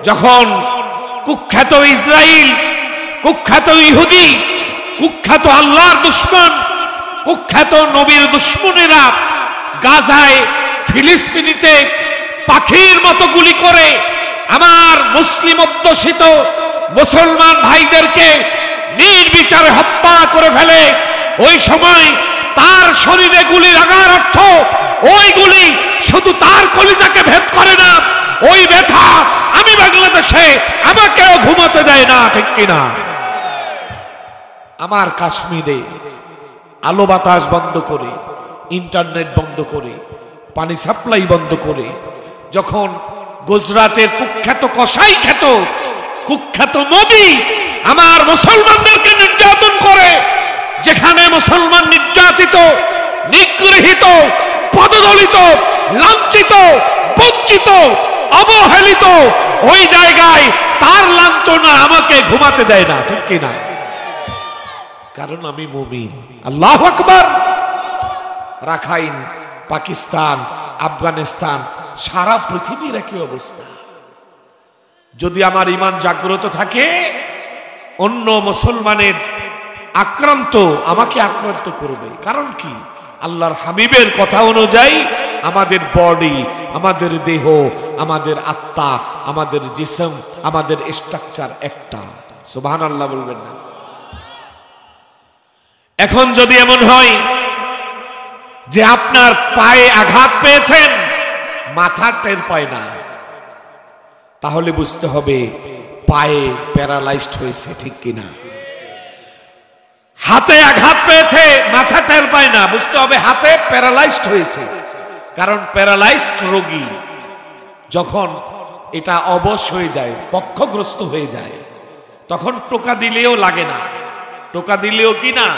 যখন কুখ্যাত ইসরাইল, কুখ্যাত ইহুদি, কুখ্যাত আল্লাহর দুশমন, কুখ্যাত নবীর দুশমনেরা গাজায় ফিলিস্তিনিতে পাখির মতো গুলি করে আমার মুসলিম অধ্যুষিত মুসলমান ভাইদেরকে নির্বিচারে হত্যা করে ফেলে, ওই সময় তার শরীরে গুলি লাগার অর্থ ওই গুলি শুধু তার কলিজাকে ভেদ করে না, ওই ব্যথা আমি বাংলাদেশে আমাকেও ঘুমাতে দেয় না, ঠিক কিনা? আমার কাশ্মীরে আলো বাতাস বন্ধ করে, ইন্টারনেট বন্ধ করে, পানি সাপ্লাই বন্ধ করে, যখন গুজরাটের কুখ্যাত কসাই খ্যাত কুখ্যাত মোদি আমার মুসলমানদেরকে নির্যাতন করে, যেখানে মুসলমান নির্যাতিত, নিগৃহীত, পদদলিত, লাঞ্ছিত, বঞ্চিত, অবহেলিত, ওই জায়গায় তার লাঞ্ছনা আমাকে ঘুমাতে দেয় না, ঠিক কিনা? কারণ আমি মুমিন। আল্লাহু আকবার। রাখাইন, পাকিস্তান, আফগানিস্তান, সারা পৃথিবীর একই অবস্থা। যদি আমার ঈমান জাগ্রত থাকে, অন্য মুসলমানের আক্রান্ত আমাকে আক্রান্ত করবে। কারণ কি? আল্লাহর হাবিবের কথা অনুযায়ী আমাদের বডি, আমাদের দেহ, আমাদের আত্মা, আমাদের জিসম, আমাদের স্ট্রাকচার একটা। সুবহানাল্লাহ বলবেন না? এখন যদি এমন হয় যে আপনার পায়ে আঘাত পেয়েছেন, মাথা টের পায় না, তাহলে বুঝতে হবে পায়ে প্যারালাইজড হয়েছে, ঠিক কিনা? হাতে আঘাত পেয়েছে, মাথা টের পায় না, বুঝতে হবে হাতে প্যারালাইজড হয়েছে। কারণ প্যারালাইজড রোগী যখন এটা অবশ হয়ে যায়, পক্ষগ্রস্ত হয়ে যায়, তখন টোকা দিলেও লাগে না, টোকা দিলেও কি না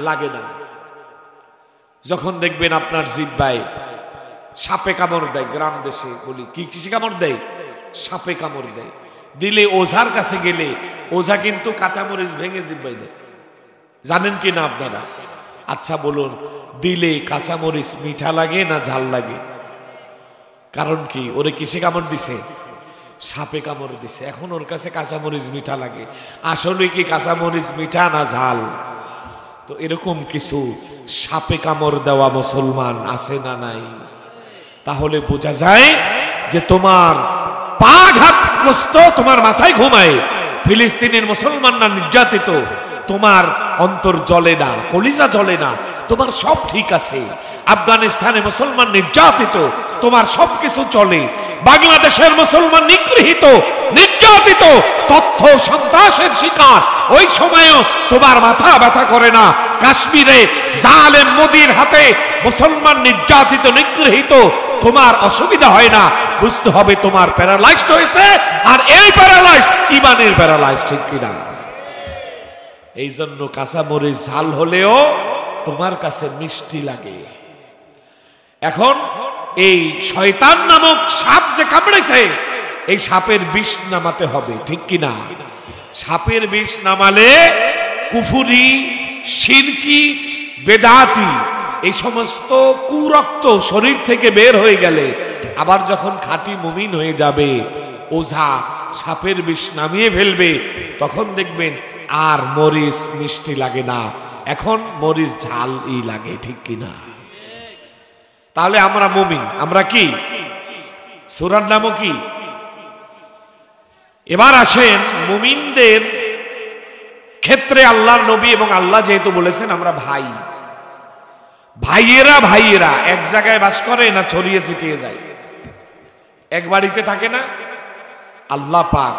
লাগে না। যখন দেখবেন আপনার জিহ্বায় সাপে কামড় দেয়, গ্রাম দেশে বলি কি কিসে কামড় দেয়? সাপে কামড় দেয়, দিলে ওঝার কাছে গেলে ওঝা কিন্তু কাঁচামরিচ ভেঙে জিহ্বায় দেয়। জানেন কি না আপনারা? আচ্ছা বলুন, দিলে কাঁচামরিচ মিঠা লাগে না ঝাল লাগে? কারণ কি? ওরে কিসে কামড় দিছে? সাপে কামড় দিছে। এখন ওর কাছে কাঁচামরিচ মিঠা লাগে। আসলে কি কাঁচামরিচ মিঠা না ঝাল? তো এরকম কিছু সাপে কামড় দেওয়া মুসলমান আছে না নাই? তাহলে বোঝা যায় যে তোমার পা ঘাতগ্রস্ত, তোমার মাথায় ঘুমায়, ফিলিস্তিনের মুসলমানরা নির্যাতিত, তোমার অন্তর জ্বলে না, কলিজা জ্বলে না, তোমার সব ঠিক আছে। আফগানিস্তানে মুসলমান নির্যাতিত, তোমার সবকিছু চলে। বাংলাদেশের মুসলমান নিগৃহীত, নির্যাতিত, তথ্য সন্ত্রাসের শিকার, ওই সময়ও তোমার মাথা ব্যথা করে না। কাশ্মীরে জালেম মোদির হাতে মুসলমান নির্যাতিত, নিগৃহীত, তোমার অসুবিধা হয় না। বুঝতে হবে তোমার প্যারালাইজড হয়েছে, আর এই প্যারালাইজড ঈমানের প্যারালাইজড, ঠিক কিনা? এই জন্য কাঁচামরিচ ঝাল হলেও তোমার কাছে মিষ্টি লাগে। এখন এই শয়তান নামক সাপ যে কামড়েছে, এই সাপের বিষ নামাতে হবে, ঠিক কিনা? সাপের বিষ নামালে কুফরি, শিরকি, বেদাতি এই সমস্ত কুরক্ত শরীর থেকে বের হয়ে গেলে আবার যখন খাঁটি মুমিন হয়ে যাবে, ওঝা সাপের বিষ নামিয়ে ফেলবে, তখন দেখবেন আর মরিচ মিষ্টি লাগে না, এখন মরিচ ঝাল লাগে, ঠিক কিনা? তাহলে আমরা মুমিন। আমরা কি? সূরার নামও কি? এবার আসেন মুমিনদের ক্ষেত্রে আল্লাহর নবী এবং আল্লাহ যেহেতু বলেছেন আমরা ভাই, ভাইয়েরা ভাইয়েরা এক জায়গায় বাস করে না ছড়িয়ে ছিটিয়ে যায়, এক বাড়িতে থাকে না। আল্লাহ পাক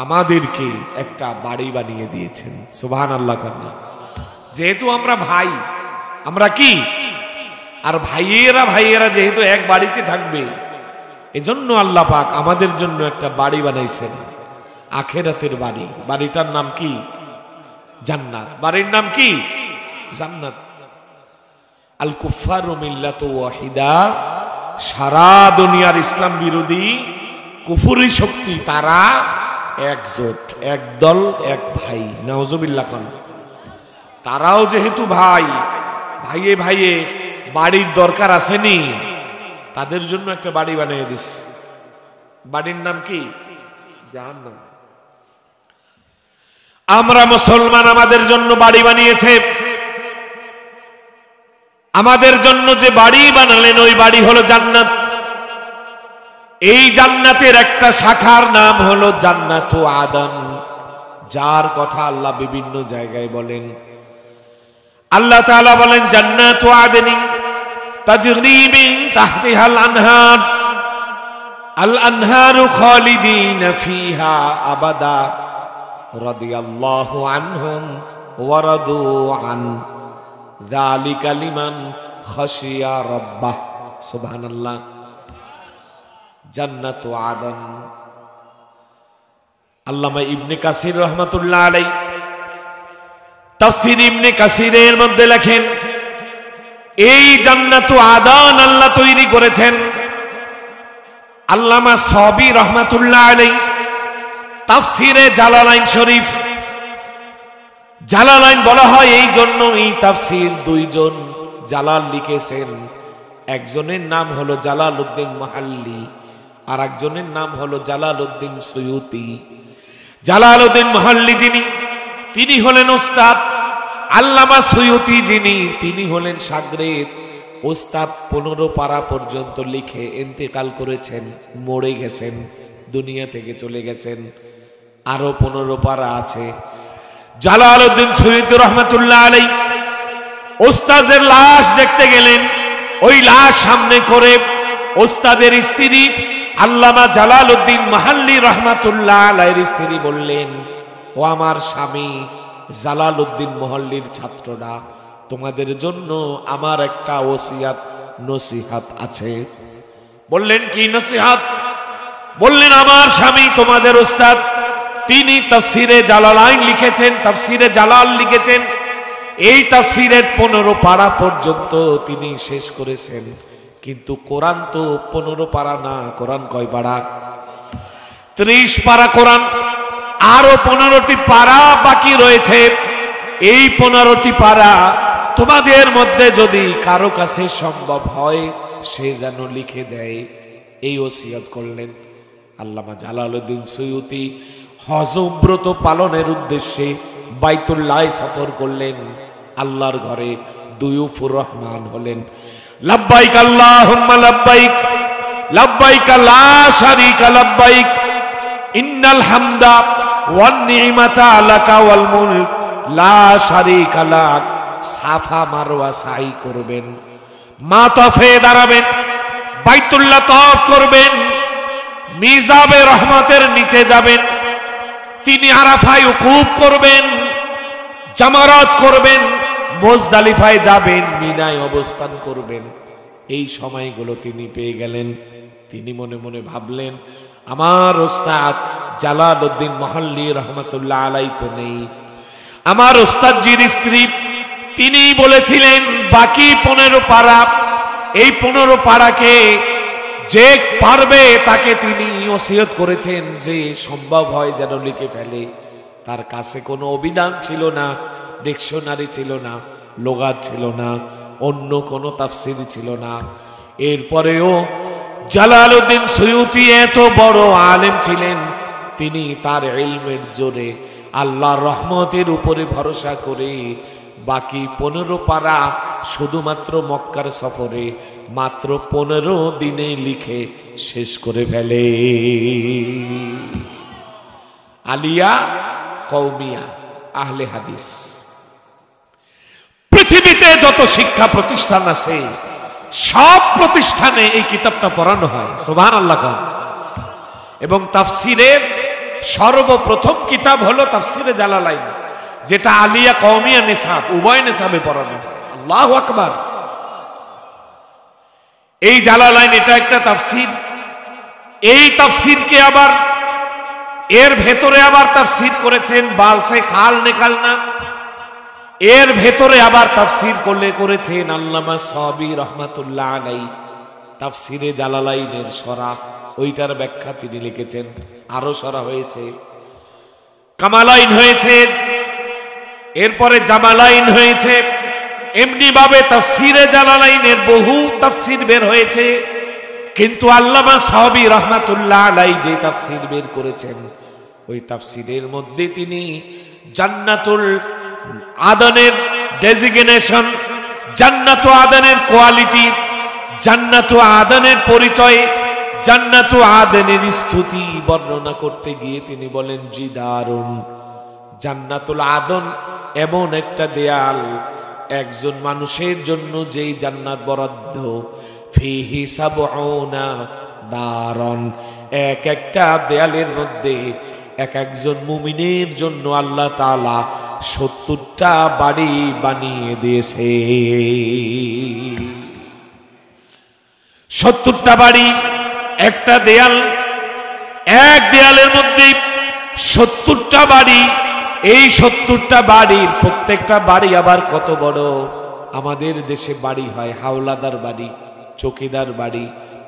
আমাদেরকে একটা বাড়ি বানিয়ে দিয়েছেন, সুবহানাল্লাহ। যেহেতু আমরা ভাই, আমরা কি? আর ভাইয়েরা ভাইয়েরা যেহেতু এক বাড়িতে থাকবে, এজন্য আল্লাহ পাক আমাদের জন্য একটা বাড়ি বানাইছেন, আখিরাতের বাড়ি। বাড়িটার নাম কি? জান্নাত। বাড়ির নাম কি? জান্নাত। আল কুফফারু মিল্লাতু ওয়াহিদা, সারা দুনিয়ার ইসলাম বিরোধী কুফরি শক্তি, তারা একজোট, একদল, এক ভাই। নাউজুবিল্লাহ। তারাও যেহেতু ভাই, ভাইয়ে ভাইয়ে বাড়ির দরকার আসেনি, তাদের জন্য একটা বাড়ি বানিয়ে দিস। বাড়ির নাম কি? জাহান্নাম। আমরা মুসলমান আমাদের জন্য বাড়ি বানিয়েছে, আমাদের জন্য যে বাড়ি বানালেন ওই বাড়ি হলো জান্নাত। এই জান্নাতের একটা শাখার নাম হলো জান্নাতু আদন, যার কথা আল্লাহ বিভিন্ন জায়গায় বলেন। আল্লাহ তাআলা বলেন জান্নাতু আদনি তাজরি মিন তাহতিহাল আনহার, আল আনহারু খালিদিনা ফিহা আবাদা রাদিয়াল্লাহু আনহুম ওয়া রাদু আন যালিকা লিমান খাশিয়া রাব্বাহ। সুবহানাল্লাহ। জান্নাতু আদন। আল্লামা ইবনে কাসির রহমাতুল্লাহ আলাইহি তাফসীর ইবনে কাসিরের মধ্যে লেখেন এই জান্নাতু আদন আল্লাহ তৈরি করেছেন। আল্লামা সাবি রহমাতুল্লাহ আলাইহি তাফসীরে জালালাইন শরীফ, জালালাইন বলা হয় এই জন্য এই তাফসীর দুইজন জালাল লিখেছেন, একজনের নাম হলো জালালউদ্দিন মুহাল্লি আর একজনের নাম হলো জালালউদ্দিন সুয়ুতি। জালালউদ্দিন মুহাল্লি যিনি তিনি হলেন ওস্তাদ, আল্লামা সুয়ুতি যিনি তিনি হলেন শাগরেদ। ওস্তাদ 15 পারা পর্যন্ত লিখে ইন্তেকাল করেছেন, মরে গেছেন, দুনিয়া থেকে চলে গেছেন। আরো 15 পারা আছে। জালালউদ্দিন সুয়ুতি রহমাতুল্লাহ আলাইহি ওস্তাদের লাশ দেখতে গেলেন, ওই লাশ সামনে করে ওস্তাদের স্ত্রী আল্লামা জালালউদ্দিন মুহাল্লি রহমাতুল্লাহ আলাইহির স্ত্রী বললেন, ও আমার স্বামী জালালউদ্দিন মুহাল্লির ছাত্ররা, তোমাদের জন্য আমার একটা ওসিয়াত নসিহত আছে। বললেন কি নসিহত? বললেন আমার স্বামী তোমাদের ওস্তাদ তিনি তাফসীরে জালালাইন লিখেছেন, তাফসীরে জালাল লিখেছেন। এই তাফসীরের 15 পারা পর্যন্ত তিনি শেষ করেছেন, কিন্তু কোরআন তো 15 পারা না। কোরআন কয় পারা? 30 পারা কোরআন। আরো 15টি পারা বাকি রয়েছে। এই 15টি পারা তোমাদের মধ্যে যদি কারো কাছে সম্ভব হয় সে যেন লিখে দেয়, এই ওসিয়ত করলেন। আল্লামা জালালউদ্দিন সুয়ুতি হজ ব্রত পালনের উদ্দেশ্যে বাইতুল্লাহ সফর করলেন। আল্লাহর ঘরে দুয়ুফুর রহমান হলেন। লাব্বাইক আল্লাহুম্মা লাব্বাইক, লাব্বাইক লা শারীকা লাব্বাইক, ইন্নাল হামদা ওয়ান নি'মাতা লাকা ওয়াল মুলক লা শারীকা লাক। সাফা মারওয়া সাই করবেন, মাতাফে দাঁড়াবেন, বাইতুল্লাহ তওয়াফ করবেন, মিজাবে রহমতের নিচে যাবেন, তিনি আরাফায় উকুফ করবেন, জামারাত করবেন, মুজদালিফায় যাবেন, মিনায় অবস্থান করবেন। এই সময়গুলো তিনি পেয়ে গেলেন। তিনি মনে মনে ভাবলেন আমার ওস্তাদ জালালউদ্দিন মুহাল্লি রহমাতুল্লাহ আলাইহি তো নেই। আমার ওস্তাদজির স্ত্রী তিনি বলেছিলেন বাকি 15 পারা, এই 15 পারাকে যে পারবে তাকে তিনি ওসিয়ত করেছেন যে সম্ভব হয় যেন লিখে ফেলে। তার কাছে কোনো অভিধান ছিল না, ডিকশনারি ছিল না, লুগাত ছিল না, অন্য কোনো তাফসীর ছিল না। এরপরেও জালালউদ্দিন সুয়ুতি এত বড় আলেম ছিলেন, তিনি তার ইলমের জোরে আল্লাহর রহমতের উপরে ভরসা করে বাকি 15 পারা শুধুমাত্র মক্কার সফরে মাত্র 15 দিনে লিখে শেষ করে ফেলে। আলিয়া কওমিয়া আহলে হাদিস। পৃথিবীতে যত শিক্ষা প্রতিষ্ঠান আছে সব প্রতিষ্ঠানে এই কিতাবটা পড়ানো হয়। সুবহানাল্লাহ। এবং তাফসীরের সর্বপ্রথম কিতাব হলো তাফসীরে জালালাইন, যেটা আলিয়া কওমিয়া নিসাব উভয় নিসাবে পড়ানো। আল্লাহু আকবার। এই জালালাইন এটা একটা তাফসীর। এই তাফসীরকে আবার এর ভেতরে আবার তাফসীর করেছেন বালসে খাল নিকালনা। এর ভেতরে আবার তাফসীর করেছেন আল্লামা সাবি রহমাতুল্লাহ আলাইহি। তাফসীরে জালালাইনের সরা ওইটার ব্যাখ্যা তিনি লিখেছেন। আরো সরা হয়েছে, কামালাইন হয়েছে, এরপরে জামালাইন হয়েছে। এমনি ভাবে তাফসীরে জালালাইনের বহু তাফসীর বের হয়েছে। কিন্তু আল্লামা সাহাবী রাহমাতুল্লাহ আলাইহি যে তাফসীর বের করেছেন, ওই তাফসীরের মধ্যে তিনি জান্নাতুল আদনের ডেজিগনেশন, জান্নাতু আদনের কোয়ালিটি, জান্নাতু আদনের পরিচয়, জান্নাতু আদনের স্তুতি বর্ণনা করতে গিয়ে তিনি বলেন, জিদারুন, জান্নাতুল আদন এমন একটা দেয়াল, একজন মানুষের জন্য যেই জান্নাত বরাদ্দ, ফিহি সাবউনা দারন, এক একটা দেয়ালের মধ্যে এক একজন মুমিনের জন্য আল্লাহ তাআলা 70টা বাড়ি বানিয়ে দিয়েছে। 70টা বাড়ি, একটা দেয়াল, এক দেয়ালের মধ্যে 70টা বাড়ি। এই 70টা বাড়ির প্রত্যেকটা বাড়ি আবার কত বড়। আমাদের দেশে বাড়ি হয় হাওলাদার বাড়ি, চৌকিদার বাড়ি,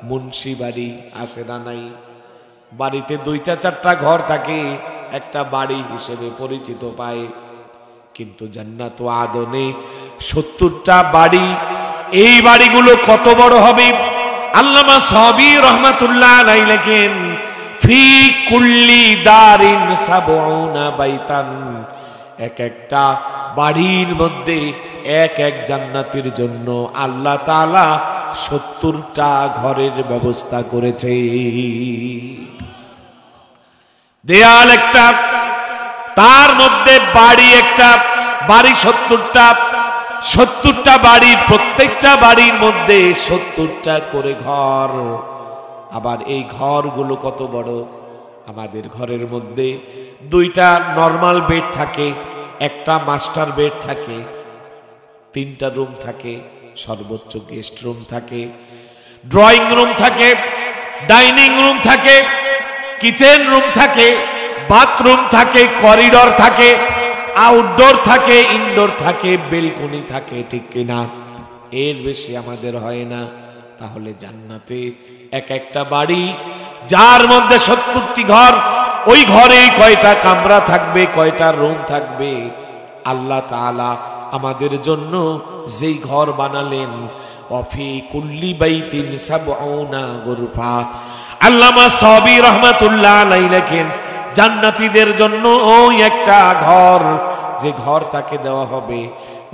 মুন্সি বাড়ি, আছে না নাই? বাড়িতে 2-4টা ঘর থাকে, একটা বাড়ি হিসেবে পরিচিত পায়। কিন্তু জান্নাত ও আদনে 70টা বাড়ি। এই বাড়িগুলো কত বড় হবে? আল্লামা সাহাবী রাহমাতুল্লাহ আলাইহি লেখেন, ফি কুল্লি দারিন সাবউনা বাইতান, এক একটা বাড়ির মধ্যে এক এক জান্নাতের জন্য আল্লাহ তাআলা 70টা ঘরের ব্যবস্থা করেছে। দেয়াল একটা, তার মধ্যে বাড়ি একটা, বাড়ি 70টা, 70টা বাড়ির প্রত্যেকটা বাড়ির মধ্যে 70টা করে ঘর। আবার এই ঘরগুলো কত বড়? আমাদের ঘরের মধ্যে 2টা নরমাল বেড থাকে, একটা মাস্টার বেড থাকে, 3টা রুম থাকে, সর্বোচ্চ গেস্ট রুম থাকে, ড্রয়িং রুম থাকে, ডাইনিং রুম থাকে, কিচেন রুম থাকে, বাথরুম থাকে, করিডোর থাকে, আউটডোর থাকে, ইনডোর থাকে, বেলকনি থাকে, ঠিক কিনা? এর বেশি আমাদের হয় না। তাহলে জান্নাতে এক একটা বাড়ি, যার মধ্যে 70টি ঘর, ওই ঘরে কয়টা কামরা থাকবে, কয়টা রুম থাকবে? আল্লাহ তাআলা আমাদের জন্য যেই ঘর বানালেন, ওয়াফি কুল্লি বাইতিন সাবউনা গুরফা। আল্লামা সাহাবী রাহমাতুল্লাহ আলাইহি লেখেন, জান্নাতীদের জন্য ওই একটা ঘর, যে ঘর তাকে দেওয়া হবে,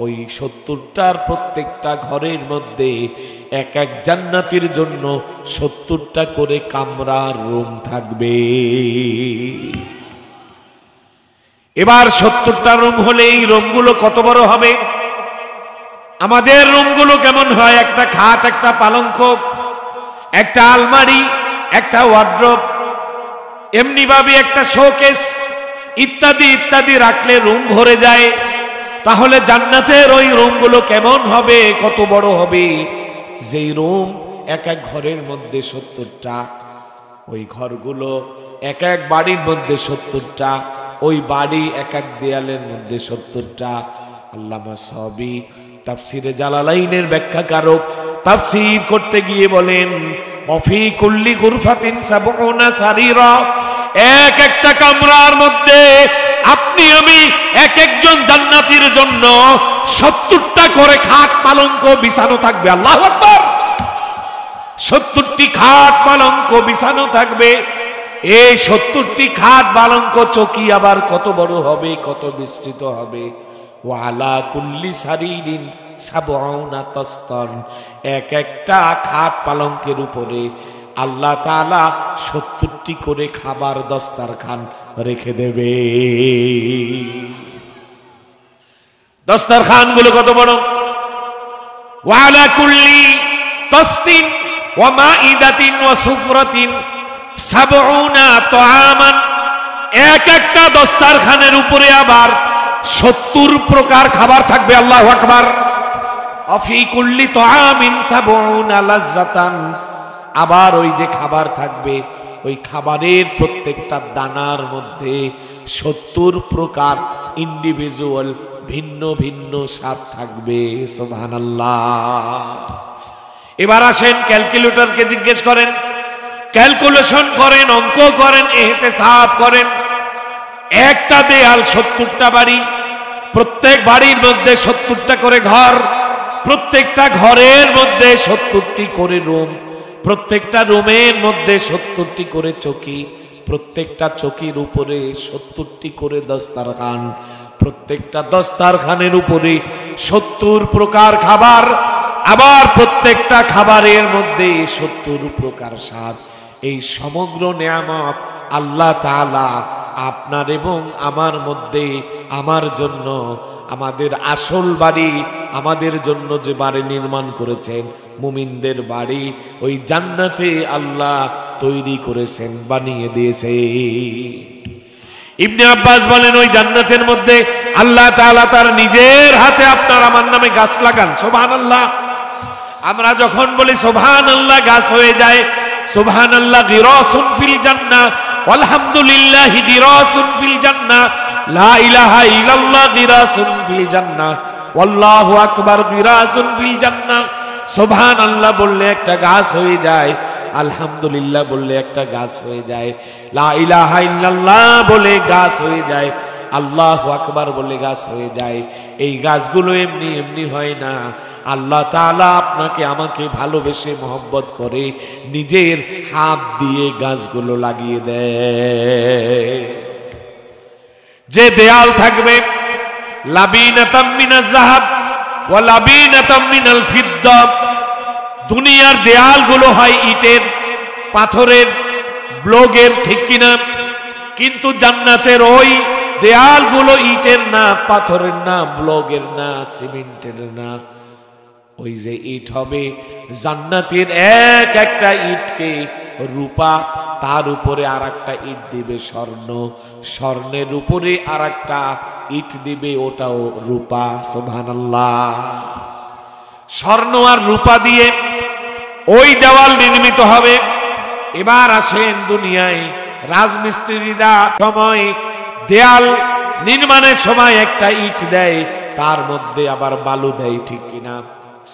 ওই 70টার প্রত্যেকটা ঘরের মধ্যে এক এক জান্নাতীর জন্য 70টা করে কামরা, রুম থাকবে। এবার 70টা রুম হলে এই রুমগুলো কত বড় হবে? আমাদের রুমগুলো কেমন হয়? একটা খাট, একটা পালঙ্ক, একটা আলমারি, একটা ওয়ার্ড্রোব, এমনি ভাবে একটা শোকেস ইত্যাদি ইত্যাদি রাখলে রুম ভরে যায়। তাহলে জান্নাতের ওই রুমগুলো কেমন হবে, কত বড় হবে? যেই রুম এক এক ঘরের মধ্যে 70টা, ওই ঘরগুলো এক এক বাড়ির মধ্যে 70টা, ওই বাড়ি এক এক দেয়ালের মধ্যে 70টা। আল্লামা সাহাবী তাফসিরে জালালাইনের ব্যাখ্যাকারক তাফসীর করতে গিয়ে বলেন, ওয়াফি কুল্লি গুরফাতিন সাবউনা সারিরা, এক একটা কামরার মধ্যে আপনি আমি এক একজন জান্নাতীর জন্য 70টা করে খাট পালঙ্ক বিছানো থাকবে। আল্লাহু আকবার! 70টি খাট পালঙ্ক বিছানো থাকবে। এই 70টি খাট পালঙ্ক চৌকি আবার কত বড় হবে, কত বিস্তৃত হবে? ওয়ালা কুল্লি সারিরিন সাবউনা তাসতান, এক একটা খাট পালঙ্কের উপরে আল্লাহ তাআলা 70টি করে খাবার দস্তারখান রেখে দেবে। দস্তারখান গুলো কত বড়? ওয়ালা কুল্লি তাসতিন ওয়া মাইদাতিন ওয়া সুফরাতিন সাবউনা তাআমান, এক একটা দস্তারখানের উপরে আবার 70 প্রকার খাবার থাকবে। আল্লাহু আকবার! আফি কুল্লি তাআমিন সাবউনা লাজ্জাতান, আবার ওই যে খাবার থাকবে, ওই খাবারের প্রত্যেকটা দানার মধ্যে 70 প্রকার ইন্ডিভিজুয়াল ভিন্ন ভিন্ন স্বাদ থাকবে। সুবহানাল্লাহ! এবার আসেন ক্যালকুলেটরকে জিজ্ঞেস করেন, ক্যালকুলেশন করেন, অঙ্ক করেন, ইহতিসাব করেন। একটা দেয়াল 70টা বাড়ি, প্রত্যেক বাড়ির মধ্যে 70টা করে ঘর, প্রত্যেকটা ঘরের মধ্যে 70টি করে রুম, প্রত্যেকটা রুমের মধ্যে 70টি করে চকি, প্রত্যেকটা চকির উপরে 70টি করে দস্তারখান, প্রত্যেকটা দস্তারখানের উপরে 70 প্রকার খাবার, আবার প্রত্যেকটা খাবারের মধ্যে 70 প্রকার স্বাদ। এই সমগ্র নিয়ামত আল্লাহ তাআলা আপনার এবং আমার মধ্যে, আমার জন্য, আমাদের আসল বাড়ি, আমাদের জন্য যে বাড়ি নির্মাণ করেছেন, মুমিনদের বাড়ি, ওই জান্নাতে আল্লাহ তৈরি করেছেন, বানিয়ে দিয়েছে। ইবনে আব্বাস বলেন ওই জান্নাতের মধ্যে আল্লাহ তাআলা তার নিজের হাতে আপনার আমার নামে গাছ লাগান। সুবহানাল্লাহ। আমরা যখন বলি সুবহানাল্লাহ, গাছ হয়ে যায়। সুবহানাল্লাহ গিরাসুন ফিল জান্নাহ, আলহামদুলিল্লাহি গিরাসুন ফিল জান্নাহ, লা ইলাহা ইল্লাল্লাহ গিরাসুন ফিল জান্নাহ, আল্লাহু আকবার গিরাসুন ফিল জান্নাহ। সুবহানাল্লাহ বললে একটা গাছ হয়ে যায়, আলহামদুলিল্লাহ বললে একটা গাছ হয়ে যায়, লা ইলাহা ইল্লাল্লাহ বলে গাছ হয়ে যায়, আল্লাহু আকবার বলে গাছ হয়ে যায়। এই গাছগুলো এমনি এমনি হয় না। আল্লাহ তাআলা আপনাকে আমাকে ভালোবেসে মহব্বত করে নিজের হাত দিয়ে গাছগুলো লাগিয়ে দেয়। যে দেয়াল থাকবে লাবিনাতাম মিনাজ যাহাব ওয়া লাবিনাতাম মিনাল ফিদ্দা, দুনিয়ার দেয়ালগুলো হয় ইটের, পাথরের, ব্লকের, ঠিক কিনা? কিন্তু জান্নাতের ওই দেয়ালগুলো ইটের না, পাথরের না, ব্লকের না, সিমেন্টের না। ওই যে ইট হবে জান্নাতের, এক একটা ইটকে রূপা, তার উপরে আর একটা ইট দিবে স্বর্ণ, স্বর্ণের উপরে আর একটা ইট দিবে, ওটাও রূপা। সুবহানাল্লাহ। স্বর্ণ আর রূপা দিয়ে ওই দেওয়াল নির্মিত হবে। এবার আসেন দুনিয়ায় রাজমিস্ত্রিরা সময় দেয়াল নির্মাণের সময় একটা ইট দেয়, তার মধ্যে আবার বালু দেয়, ঠিক কিনা?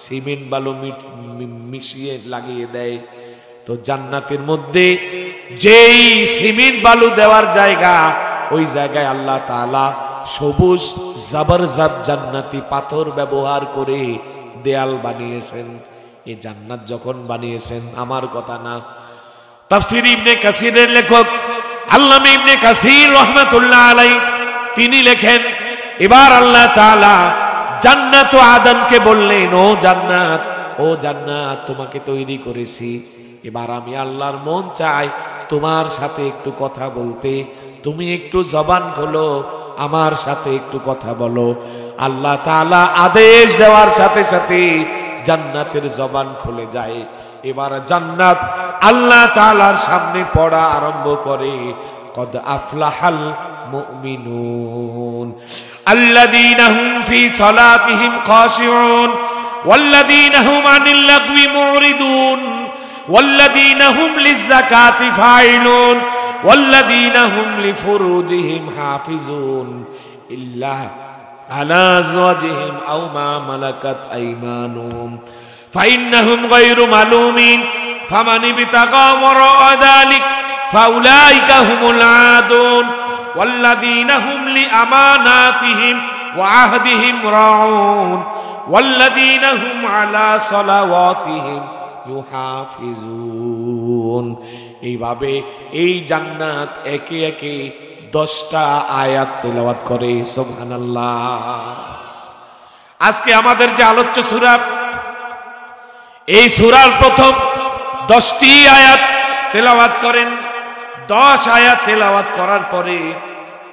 সিমেন্ট বালু মিশিয়ে লাগিয়ে দেয়। তো জান্নাতের মধ্যে যেই সিমেন্ট বালু দেওয়ার জায়গা, ওই জায়গায় আল্লাহ তাআলা সবুজ জবরদস্ত জান্নাতি পাথর ব্যবহার করে দেয়াল বানিয়েছেন। এই জান্নাত যখন বানিয়েছেন, আমার কথা না, তাফসীর ইবনে কাসিরের লেখক আল্লামা ইবনে কাসির রাহমাতুল্লাহ আলাইহি তিনি লেখেন, এবার আল্লাহ তাআলা জান্নাত ও আদমকে বললেন, ও জান্নাত, ও জান্নাত, তোমাকে তৈরি করেছি, এবার আমি আল্লাহর মন চাই তোমার সাথে একটু কথা বলতে, তুমি একটু জবান খোলো, আমার সাথে একটু কথা বলো। আল্লাহ তাআলা আদেশ দেওয়ার সাথে সাথে জান্নাতের জবান খুলে যায়। এবার জান্নাত আল্লাহ তাআলার সামনে পড়া আরম্ভ করে, কদ আফলাহাল মুমিনুন আল্লাযীনা হুম ফি সালাতিহিম খাশিউন ওয়াল্লাযীনা হুম আনিল লাগবি মুরিদুন ওয়াল্লাযীনা হুম লিয-যাকাতি ফাইলুন ওয়াল্লাযীনা হুম লিফুরুজিহিম হাফিজুন ইল্লা আলা আযওয়াজিহিম আও মা মালাকাত আইমানুহুম ফাইন্নাহুম গায়রু মালুমিন ফামান ইবতাগা ওয়ারা'a যালিক ফাউলাইকা হুমুল আদুন ওয়াল্লাযীনা হুম লিআমানাতিহিম ওয়া আহদিহিম রাউন ওয়াল্লাযীনা হুম আলা সালাওয়াতিহিম ইউহাফিজুন। এইভাবে এই জান্নাত একে একে 10টা আয়াত তেলাওয়াত করে। সুবহানাল্লাহ। আজকে আমাদের যে আলোচ্য সূরা, এই সূরার প্রথম 10টি আয়াত তেলাওয়াত করেন। 10 আয়াত তেলাওয়াত করার পরে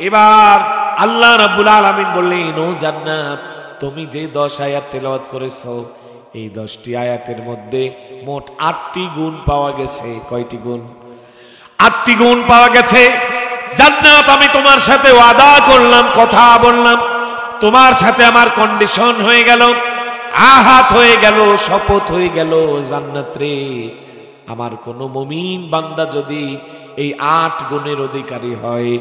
এবার আল্লাহ রাব্বুল আলামিন বললেন, ও জান্নাত, তুমি যে 10 আয়াত তেলাওয়াত করেছো, এই 10টি আয়াতের মধ্যে মোট 8টি গুণ পাওয়া গেছে। কয়টি গুণ? 8টি গুণ পাওয়া গেছে। জান্নাত, আমি তোমার সাথে ওয়াদা করলাম, কথা বললাম, তোমার সাথে আমার কন্ডিশন হয়ে গেল, আহাত হয়ে গেল, শপথ হয়ে গেল। জান্নাত রে, আমার কোন মুমিন বান্দা যদি এই 8 গুণের অধিকারী হয়,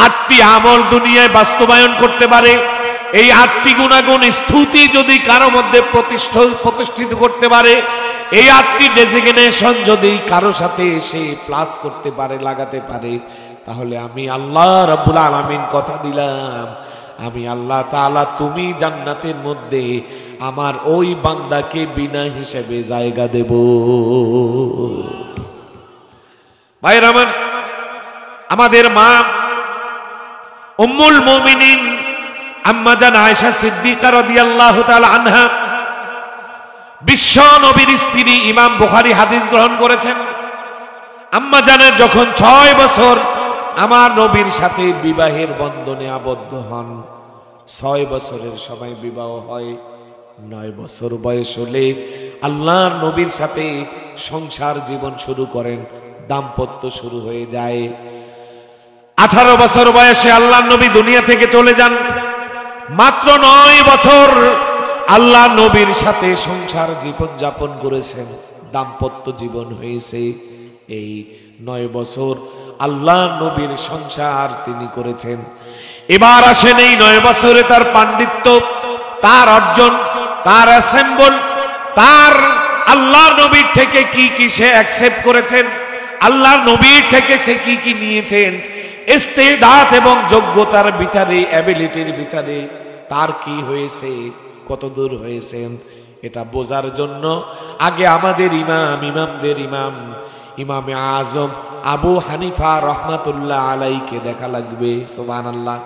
8টি আমল দুনিয়ায় বাস্তবায়ন করতে পারে, এই 8টি গুণাগুণ স্তুতি যদি কারো মধ্যে প্রতিষ্ঠিত করতে পারে, এই 8টি ডেজিগনেশন যদি কারো সাথে এসে প্লাস করতে পারে, লাগাতে পারে, তাহলে আমি আল্লাহ রাব্বুল আলামিন কথা দিলাম, আমি আল্লাহ তাআলা তুমি জান্নাতের মধ্যে আমার ওই বান্দাকে বিনা হিসেবে জায়গা দেব। ভাইরা আমার, আমাদের মা উম্মুল মুমিনিন আম্মা জান আয়েশা সিদ্দিকা রাদিয়াল্লাহু তাআলা আনহা, বিশ্ব নবীর স্ত্রী, ইমাম বুখারী হাদিস গ্রহণ করেছেন। আম্মা জানের যখন 6 বছর আমার নবীর সাথে বিবাহের বন্ধনে আবদ্ধ হন, 6 বছরের সময় বিবাহ হয়, 9 বছর বয়স হলে আল্লাহর নবীর সাথে সংসার জীবন শুরু করেন, দাম্পত্য শুরু হয়ে যায়। 18 বছর বয়সে আল্লাহর নবী দুনিয়া থেকে চলে যান। মাত্র 9 বছর আল্লাহ নবীর সাথে সংসার জীবন যাপন করেছেন, দাম্পত্য জীবন হয়েছে। এই 9 বছর আল্লাহ নবীর সংসার তিনি করেছেন। এবার আসেন এই 9 বছরে তার পাণ্ডিত্য, তার অর্জন, তার অ্যাসেম্বল, তার আল্লাহর নবীর থেকে কি কি সে অ্যাকসেপ্ট করেছেন, আল্লাহর নবীর থেকে সে কি কি নিয়েছেন, ইস্তেদাত এবং যোগ্যতার বিচারে, অ্যাবিলিটির বিচারে তার কি হয়েছে, কত দূর হয়েছেন, এটা বোঝার জন্য আগে আমাদের ইমামদের ইমাম ইমামে আজম আবু হানিফা রহমাতুল্লাহ আলাইকে দেখা লাগবে। সুবহানাল্লাহ।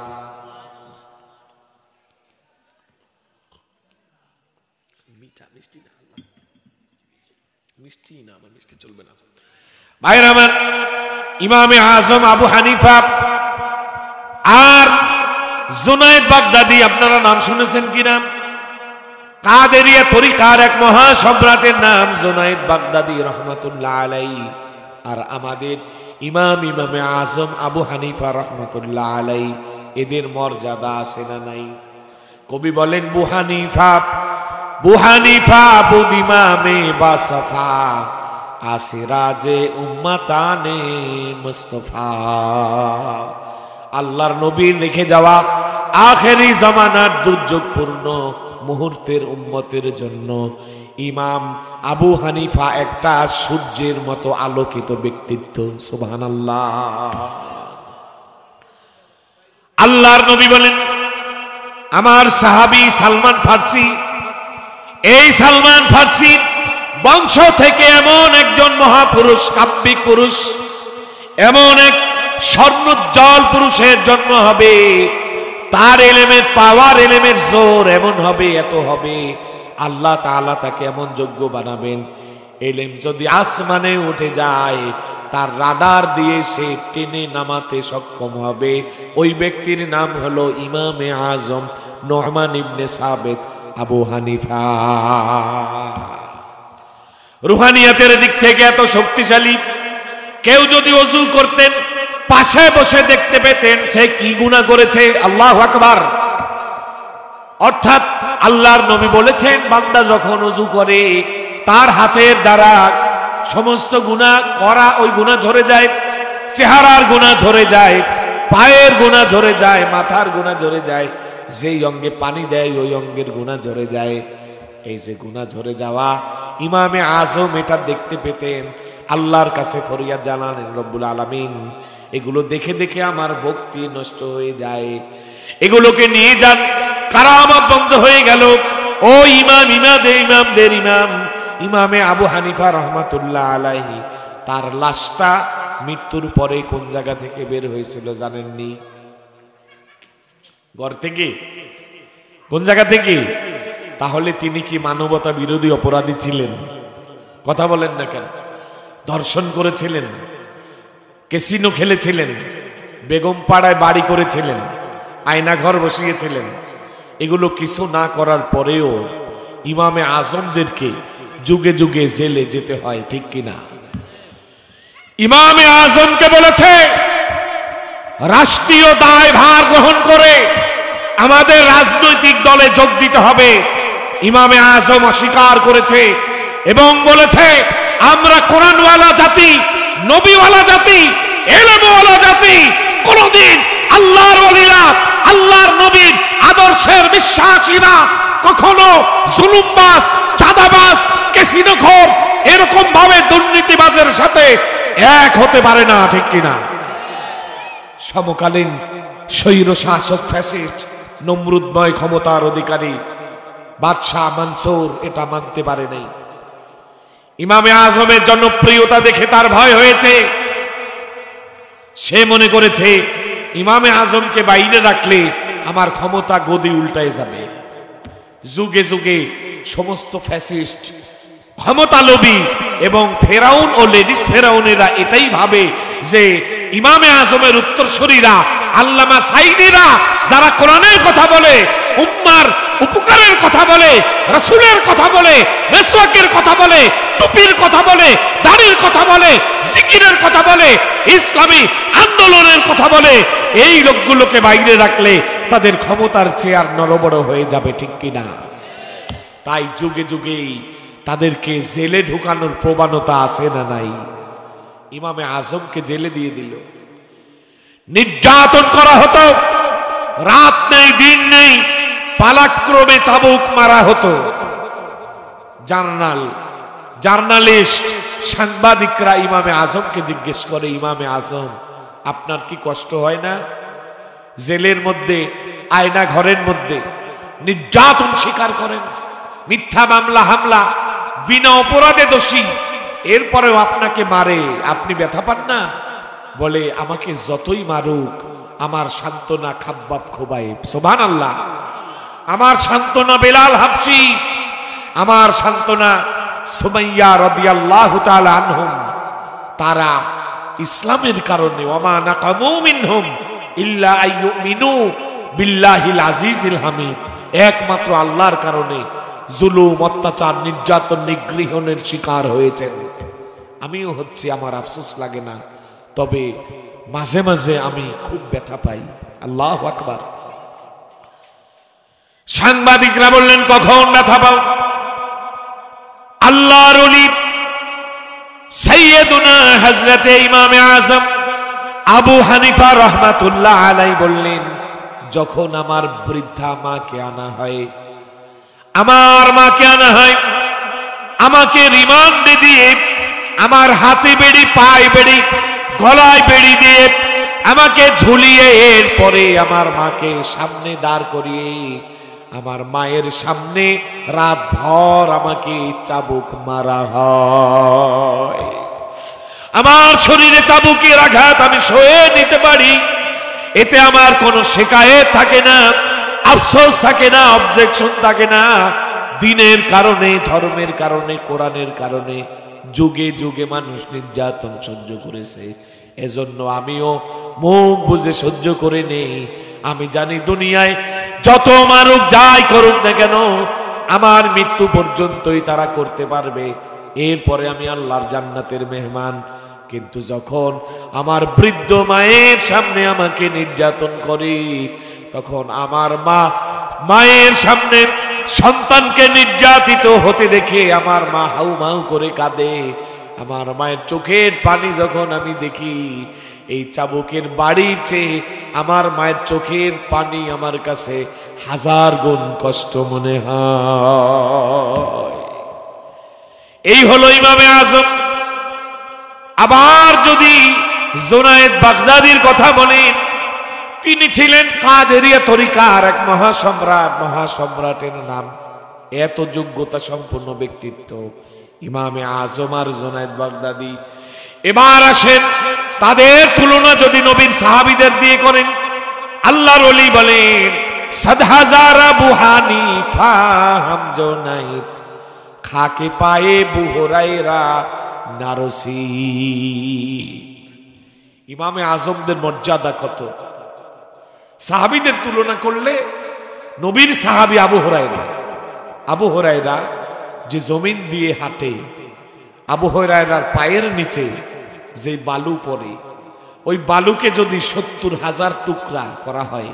ভাইরা আমার, ইমামে আজম আবু হানিফা আর জুনায়েদ বাগদাদি, আপনারা নাম শুনেছেন কিনা? কাদেরিয়া তরিকার এক মহা সম্রাটের নাম জুনায়েদ বাগদাদি রহমাতুল্লাহ আলাইহি। আর আমাদের ইমামে আজম আবু হানিফা রহমাতুল্লাহ আলাইহি, এদের মর্যাদা আছে না নাই? কবি বলেন, বু হানিফা বুদ ইমামে বাসফা আসিরাজে উম্মতানে মুস্তাফা। আল্লাহর নবীর রেখে যাওয়া আখেরি জামানার দুর্যোগপূর্ণ মুহূর্তের উম্মতের জন্য ইমাম আবু হানিফা একটা সূর্যের মতো আলোকিত ব্যক্তিত্ব। সুবহানাল্লাহ। আল্লাহর নবী বলেন, আমার সাহাবী সালমান ফার্সি, এই সালমান ফার্সি বংশ থেকে এমন একজন মহাপুরুষ, কাব্যিক পুরুষ, এমন এক স্বর্ণোজ্জ্বল পুরুষের জন্ম হবে, তার এলেমের পাওয়ার, এলেমের জোর এমন হবে, এত হবে, আল্লাহ তাআলা তাকে এমন যোগ্য বানাবেন, এলেম যদি আসমানে উঠে যায় তার রাডার দিয়ে সে টেনে নামাতে সক্ষম হবে। ওই ব্যক্তির নাম হলো ইমামে আজম নুহমান ইবনে সাবিত আবু হানিফা। রুহানিয়াতের দিক থেকে এত শক্তিশালী, কেউ যদি ওযু করতেন পাশে বসে দেখতে পেতেন সে কি গুনাহ করেছে। আল্লাহু আকবার। অর্থাৎ আল্লাহর নবী বলেছেন, বান্দা যখন ওযু করে তার হাতের দ্বারা সমস্ত গুনাহ করা, ওই গুনাহ ঝরে যায়, চেহারার গুনাহ ঝরে যায়, পায়ের গুনাহ ঝরে যায়, মাথার গুনাহ ঝরে যায়, যেই অঙ্গে পানি দেয় ওই অঙ্গের গুনাহ ঝরে যায়। এই যে গুনাহ ঝরে যাওয়া, ইমামে আজম এটা দেখতে পেতেন, আল্লাহর কাছে ফরিয়াদ জানালেন, রব্বুল আলামিন এগুলো দেখে দেখে আমার ভক্তি নষ্ট হয়ে যায়, এগুলোকে নিয়ে যান। কারামত বন্ধ হয়ে গেল। ও ইমামদের ইমাম ইমামে আবু হানিফা রহমাতুল্লাহ আলাইহি, তার লাশটা মৃত্যুর পরে কোন জায়গা থেকে বের হয়েছিল জানেননি? ঘর থেকে। কোন জায়গা থেকে? তাহলে তিনি কি মানবতা বিরোধী অপরাধী ছিলেন? কথা বলেন না কেন? ধর্ষণ করেছিলেন, ক্যাসিনো খেলেছিলেন, বেগম পাড়ায় বাড়ি করেছিলেন, আয়না ঘর বসিয়েছিলেন, এগুলো কিছু না করার পরেও ইমামে আজমদেরকে যুগে যুগে জেলে যেতে হয়, ঠিক কিনা? ইমামে আজমকে বলেছে রাষ্ট্রীয় দায়ভার গ্রহণ করে আমাদের রাজনৈতিক দলে যোগ দিতে হবে। ইমামে আজম অস্বীকার করেছে এবং বলেছে, আমরা কোরআনওয়ালা জাতি, নবীওয়ালা জাতি, ইলমওয়ালা জাতি, কোনদিন আল্লাহর ওলিরা, আল্লাহর নবীর আদর্শের বিশ্বাসীরা কখনো জুলুমবাজ, চাঁদাবাজ, ক্যাসিনোখোর, এরকম ভাবে দুর্নীতিবাজের সাথে এক হতে পারে না, ঠিক কিনা? সমকালীন স্বৈর শাসক ফ্যাসিস্ট নমরুদময় ক্ষমতার অধিকারী বাদশাহ মানসুর এটা মানতে পারে নাই। ইমামে আজমের জনপ্রিয়তা দেখে তার ভয় হয়েছে। সে মনে করেছে ইমামে আজমকে বাইরে রাখলে আমার ক্ষমতা গদি উল্টায় যাবে। যুগে যুগে সমস্ত ফ্যাসিস্ট, ক্ষমতালোভী এবং ফেরাউন ও লেডিস ফেরাউনেরা এটাই ভাবে যে ইমামে আজমের উত্তরসূরিরা, আল্লামা সাইদিরা যারা কোরআনের কথা বলে, উম্মার উপকারের কথা বলে, রাসূলের কথা বলে, মেসওয়াকের কথা বলে, টুপির কথা বলে, দাড়ির কথা বলে, জিকিরের কথা বলে, ইসলামী আন্দোলনের কথা বলে, এই লোকগুলোকে বাইরে রাখলে তাদের ক্ষমতার চেয়ার নড়বড় হয়ে যাবে, ঠিক কিনা? তাই যুগে যুগেই তাদেরকে জেলে ঢুকানোর প্রবণতা আছে না নাই? ইমামে আজমকে জেলে দিয়ে দিল, নির্যাতন করা হতো, রাত নেই দিন নেই, পালাক্রমে চাবুক মারা হতো। জার্নালিস্ট, সাংবাদিকরা ইমামে আজমকে জিজ্ঞেস করে, ইমামে আজম আপনার কি কষ্ট হয় না? জেলের মধ্যে, আয়না ঘরের মধ্যে নির্যাতন স্বীকার করেন, মিথ্যা মামলা হামলা, বিনা অপরাধে দোষী, এরপরেও আপনাকে মারে, আপনি ব্যথা পান না? বলে আমাকে যতই মারুক আমার সান্ত্বনা খাব্বাব খোবাইব, সুবহানাল্লাহ। আমার সান্ত্বনা বেলাল হাবশী, আমার সান্ত্বনা সুমাইয়া রাদিয়াল্লাহু তাআলা আনহুম। তারা ইসলামের কারণে, ওয়ামা নাকামু মিনহুম ইল্লা আইয়ুমিনু বিল্লাহিল আজিজিল হামিদ, একমাত্র আল্লাহর কারণে জুলুম, অত্যাচার, নির্যাতন, নিগৃহণের শিকার হয়েছেন। আমিও হচ্ছি, আমার আফসোস লাগে না, তবে মাঝে মাঝে আমি খুব ব্যথা পাই। আল্লাহু আকবার। সাংবাদিকরা বললেন কখন ব্যথা পাও? আল্লাহর ওলি সাইয়্যিদুনা হযরতে ইমামে আজম আবু হানিফা রাহমাতুল্লাহ আলাইহি বললেন, যখন আমার বৃদ্ধা মাকে আনা হয়, আমাকে রিমান্ডে দিয়ে, আমার হাতে বেড়ি, পায়ে বেড়ি, গলায় বেড়ি দিয়ে আমাকে ঝুলিয়ে, এরপরে আমার মাকে সামনে দাঁড় করিয়ে আমার মায়ের সামনে রাত ভর আমাকে চাবুক মারা হয়। আমার শরীরে চাবুকের আঘাত আমি সয়ে নিতে পারি, এতে আমার কোনো শিকায়েত থাকে না, আফসোস থাকে না, অবজেকশন থাকে না। দিনের কারণে, ধর্মের কারণে, কোরআনের কারণে যুগে যুগে মানুষ নির্যাতন সহ্য করেছে, এজন্য আমিও মুখ বুঝে সহ্য করে নেই। আমি জানি দুনিয়ায় যত মানুষ যাই করুক না কেন, আমার মৃত্যু পর্যন্তই তারা করতে পারবে, এরপরে আমি আল্লাহর জান্নাতের মেহমান। কিন্তু যখন আমার বৃদ্ধ মায়ের সামনে আমাকে নির্যাতন করে, তখন আমার মায়ের সামনে সন্তানকে নির্যাতিত হতে দেখে আমার মা হাউমাউ করে কাঁদে। আমার মায়ের চোখের পানি যখন আমি দেখি, এই চাবুকের বাড়ির চেয়ে আমার মায়ের চোখের পানি আমার কাছে 1000 গুণ কষ্ট মনে হয়। এই হলো ইমামে আজম। আবার যদি জুনায়েদ বাগদাদির কথা বলেন, তিনি ছিলেন কাদেরিয়া তরিকার এক মহাসম্রাটের নাম। এত যোগ্যতা সম্পন্ন ব্যক্তিত্ব ইমামে আজম আর জুনায়েদ বাগদাদি। এবার আসেন, তাদের তুলনা যদি নবীর সাহাবীদের দিয়ে করেন, আল্লাহর ওলি বলেন সাদহাজার আবু হানিফা হাম জুনায়েদ খাকে পায়ে বুহরাইরা নারসি। ইমামে আজমদের মর্যাদা কত! সাহাবীদের তুলনা করলে নবীর সাহাবী আবু হুরায়রা যে জমিন দিয়ে হাঁটে, আবু হুরায়রার পায়ের নিচে যে বালু পড়ে, ওই বালুকে যদি 70,000 টুকরা করা হয়,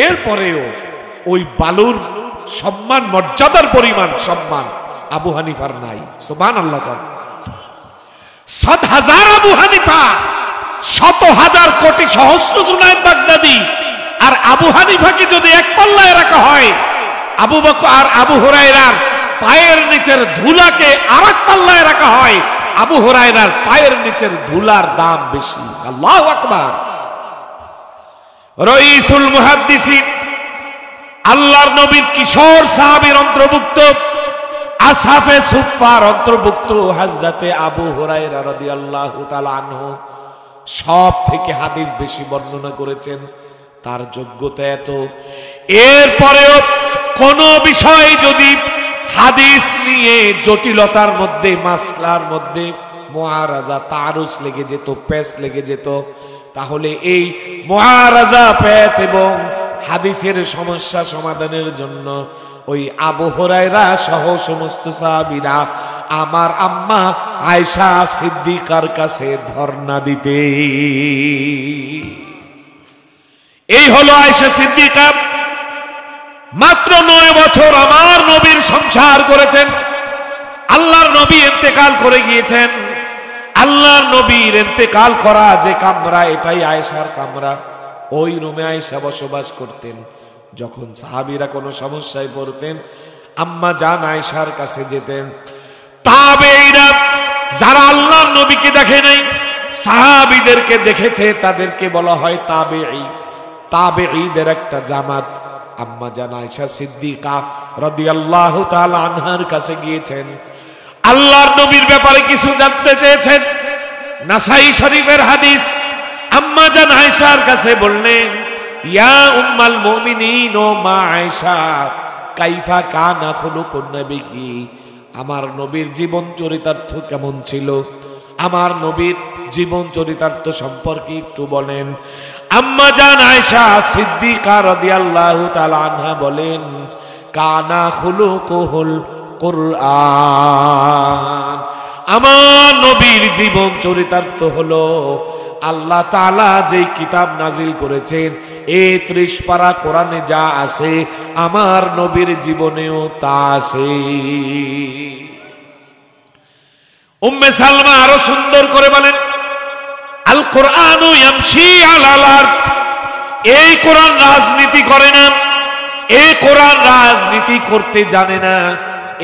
এরপরেও ওই বালুর সম্মান, মর্যাদার পরিমাণ সম্মান আবু হানিফার নাই। সুবহানাল্লাহ। 7,000 আবু হানিফা, 100,000 কোটি সহস্র জুনায়েদ বাগদাদি, আর আবু হানিফাকে যদি এক পাল্লায় রাখা হয়, আবু বকর আর আবু হুরায়রার পায়ের নিচের ধুলাকে আরেক পাল্লায় রাখা হয়, আবু হুরায়রার পায়ের নিচের ধুলার দাম বেশি। আল্লাহু আকবার। রাইসুল মুহাদ্দিসিন আল্লাহর নবীর কিশোর সাহাবীর অন্তর্ভুক্ত, আসহাবে সুফফার অন্তর্ভুক্ত হযরতে আবু হুরায়রা রাদিয়াল্লাহু তাআলা আনহু সব থেকে হাদিস বেশি বর্ণনা করেছেন। তার যোগ্যতা এত, এরপরেও কোন বিষয় যদি হাদিস নিয়ে জটিলতার মধ্যে, মাসলার মধ্যে মুআরাজা তারুস লেগে যেত, পেশ লেগে যেত, তাহলে এই মুআরাজা পেশ এবং হাদিসের সমস্যা সমাধানের জন্য ওই আবু হুরায়রা সহ সমস্ত সাহাবীরা আমার আম্মা আয়েশা সিদ্দিকার কাছে ধর্ণা দিতে। এই হলো আয়েশা সিদ্দিকা, মাত্র 9 বছর আমার নবীর সংসার করেছেন। আল্লাহর নবী ইন্তেকাল করে গিয়েছেন। আল্লাহর নবীর ইন্তেকাল করা যে কামরা, এটাই আয়েশার কামরা। ওই রুমে আয়েশা বসবাস করতেন। যখন সাহাবীরা কোনো সমস্যায় পড়তেন আম্মা জান আয়েশার কাছে যেতেন। তাবেঈরা যারা আল্লাহর নবীকে দেখে নাই, সাহাবীদেরকে দেখেছে, তাদেরকে বলা হয় তাবেঈ। তাবেঈদের একটা জামাত আম্মা জান আয়েশা সিদ্দিকা রাদিয়াল্লাহু তাআলা আনহার কাছে গিয়েছেন, আল্লাহর নবীর ব্যাপারে কিছু জানতে চেয়েছেন। নাসাই শরীফের হাদিস, আম্মা জান আয়েশার কাছে বললেন, ইয়া উম্মাল মুমিনিন ও মা আয়েশা, কাইফা কানা খুলুকুন নবীকি, আমার নবীর জীবন চরিতার্থ কেমন ছিল, আমার নবীর জীবন চরিতার্থ সম্পর্কে একটু বলেন। আম্মা জান আয়েশা সিদ্দিকা রাদিয়াল্লাহু তাআলা আনহা বলেন, কানা খুলুকুহুল কুরআন, আমার নবীর জীবন চরিতার্থ হলো আল্লাহ তাআলা যেই কিতাব নাজিল করেছেন, ৩০ পারা কোরআনে যা আছে আমার নবীর জীবনেও তা আছে। উম্মে সালমা আরো সুন্দর করে বলেন, আল কোরআনু ইয়ামশি আলাল আরদ, এই কোরআন রাজনীতি করে না, এই কোরআন রাজনীতি করতে জানে না,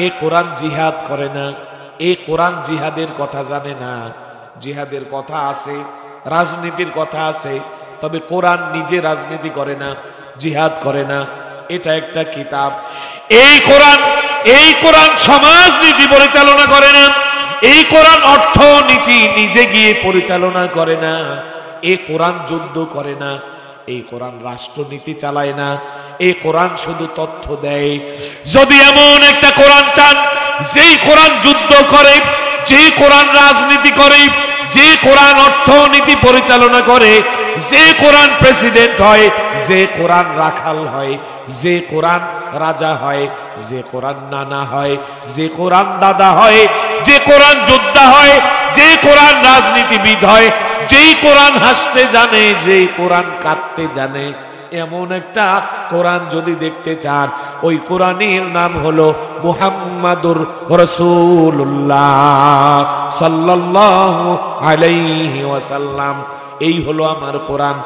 এই কোরআন জিহাদ করে না, এই কোরআন জিহাদের কথা জানে না। জিহাদের কথা আছে, রাজনীতির কথা আছে, তবে কোরআন নিজে রাজনীতি করে না, জিহাদ করে না। এটা একটা কিতাব। এই কোরআন সমাজনীতি পরিচালনা করে না, এই কোরআন অর্থনীতি নিজে গিয়ে পরিচালনা করে না, এই কোরআন যুদ্ধ করে না, এই কোরআন রাষ্ট্রনীতি চালায় না, এই কোরআন শুধু তথ্য দেয়। যদি এমন একটা কোরআন চান যেই কোরআন যুদ্ধ করে, যে কোরআন রাজনীতি করে, যে কোরআন অর্থনীতি পরিচালনা করে, যে কোরআন প্রেসিডেন্ট হয়, যে কোরআন রাখাল হয়, যে কোরআন রাজা হয়, যে কোরআন নানা হয়, যে কোরআন দাদা হয়, যে কোরআন যোদ্ধা হয়, যে কোরআন রাজনীতিবিদ হয়, যেই কোরআন হাসতে জানে, যেই কোরআন কাঁদতে জানে, এমন একটা কোরআন যদি দেখতে চান, ওই কোরআনের নাম হলো মুহাম্মাদুর রাসূলুল্লাহ সাল্লাল্লাহু আলাইহি ওয়াসাল্লাম। এই হলো আমার কোরআন।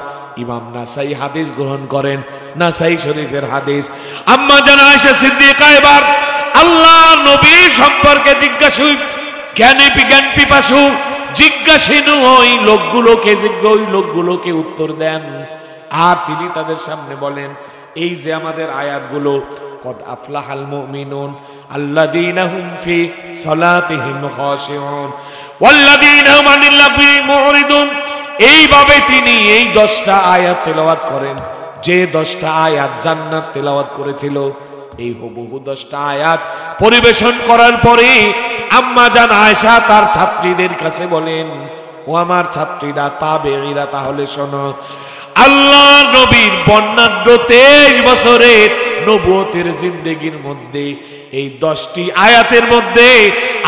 ইমাম নাসাই হাদিস গ্রহণ করেন, নাসাই শরীফের হাদিস। আম্মা জান আয়েশা সিদ্দিকা এবার আল্লাহ নবী সম্পর্কে জিজ্ঞাসু, জ্ঞান পিপাসু জিজ্ঞাসিনু ওই লোকগুলোকে উত্তর দেন। আর তিনি তাদের সামনে বলেন, এই যে আমাদের আয়াতগুলো, কদ আফলাহাল মুমিনুন আল্লাযীনা হুম ফি সালাতিহিম খাশিউন ওয়াল্লাযীনা হুম আনিল লাগবি মুরিদুন, এইভাবে তিনি এই 10টা আয়াত তেলাওয়াত করেন। যে 10টা আয়াত জান্নাত তেলাওয়াত করেছিল, এই হুবহু 10টা আয়াত পরিবেশন করার পরে আম্মা জান আয়েশা তার ছাত্রীদের কাছে বলেন, ও আমার ছাত্রীরা, তাবেঈরা, তাহলে শোনো, আল্লাহ নবীর বর্ণাঢ্য 23 বছরের নবুয়তের জিন্দেগির মধ্যে এই 10টি আয়াতের মধ্যে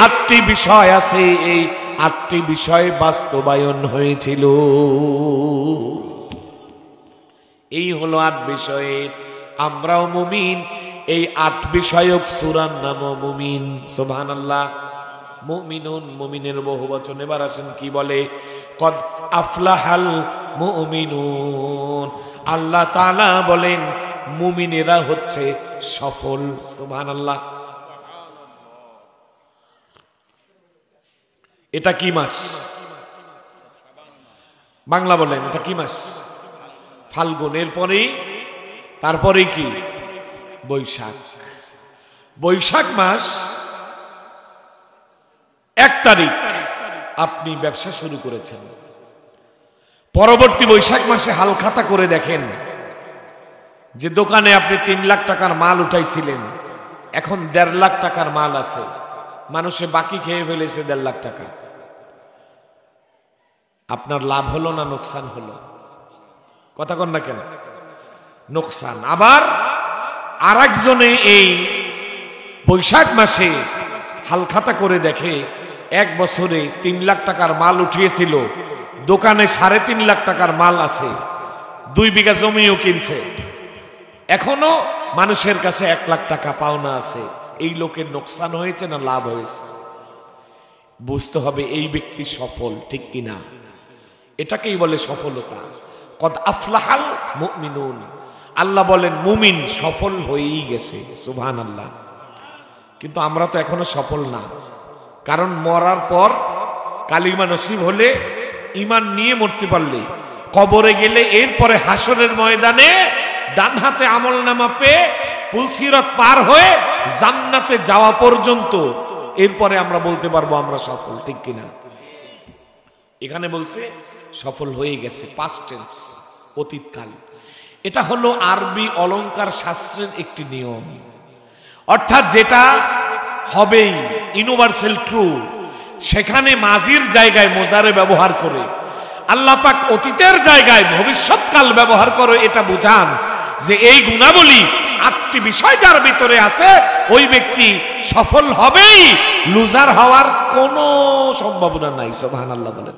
8টি বিষয় আছে। এই 8টি বিষয় বাস্তবায়ন হয়েছিল। এই হলো 8 বিষয়ে আমরাও মুমিন। এই 8 বিষয়ক সূরার নাম মুমিন। সুবহানাল্লাহ। মুমিনুন, মুমিনের বহুবচন। এবার আসেন কি বলে, কদ আফলাহাল মুমিনুন। আল্লাহ তাআলা বলেন মুমিনেরা হচ্ছে সফল। সুবহানাল্লাহ। এটা কি মাস? বাংলা বলেন, এটা কি মাস? ফাল্গুন। এরপরে তারপরে কি? বৈশাখ, বৈশাখ মাস 1 তারিখ আপনি ব্যবসা শুরু করেছেন। পরবর্তী বৈশাখ মাসে হালখাতা করে দেখেন যে দোকানে আপনি 3 লাখ টাকার মাল উঠাইছিলেন, এখন 1.5 লাখ টাকার মাল আছে, মানুষে বাকি খেয়ে ফেলেছে 1.5 লাখ টাকা। আপনার লাভ হলো না নোকসান হলো? কথা কন না কেন? নোকসান। আবার আর একজনে এই বৈশাখ মাসে হালখাতা করে দেখে 1 বছরে 3 লাখ টাকার মাল উঠিয়েছিল, দোকানে 3.5 লাখ টাকার মাল আছে, 2 বিঘা জমিও কিনছে, এখনো মানুষের কাছে 1 লাখ টাকা পাওনা আছে। এই লোকের নোকসান হয়েছে না লাভ হয়েছে? বুঝতে হবে এই ব্যক্তি সফল, ঠিক কিনা? এটাকেই বলে সফলতা। কদ আফলাহাল মুমিনুন, আল্লাহ বলেন মুমিন সফল হয়েই গেছে, সুবহানাল্লাহ। কিন্তু আমরা তো এখনো সফল না, কারণ মরার পর কালিমা নসিব হলে, ঈমান নিয়ে মরতে পারলে, কবরে গেলে, এরপরে হাসরের ময়দানে ডান হাতে আমলনামা পেয়ে পুলসিরাত পার হয়ে জান্নাতে যাওয়া পর্যন্ত, এরপরে আমরা বলতে পারবো আমরা সফল, ঠিক কিনা? এখানে বলছে সফল হয়ে গেছে, পাস্ট টেন্স, অতীতকাল। এটা হলো আরবি অলংকার শাস্ত্রের একটি নিয়ম, অর্থাৎ যেটা হবেই, ইউনিভার্সাল ট্রু, সেখানে মাজির জায়গায় মোজারে ব্যবহার করে, আল্লাহ পাক অতীতের জায়গায় ভবিষ্যৎকাল ব্যবহার করে এটা বুঝান যে এই গুণাবলী 8টি বিষয় যার ভিতরে আছে, ওই ব্যক্তি সফল হবেই, লুজার হওয়ার কোনো সম্ভাবনা নাই। সুবহানাল্লাহ বলেন।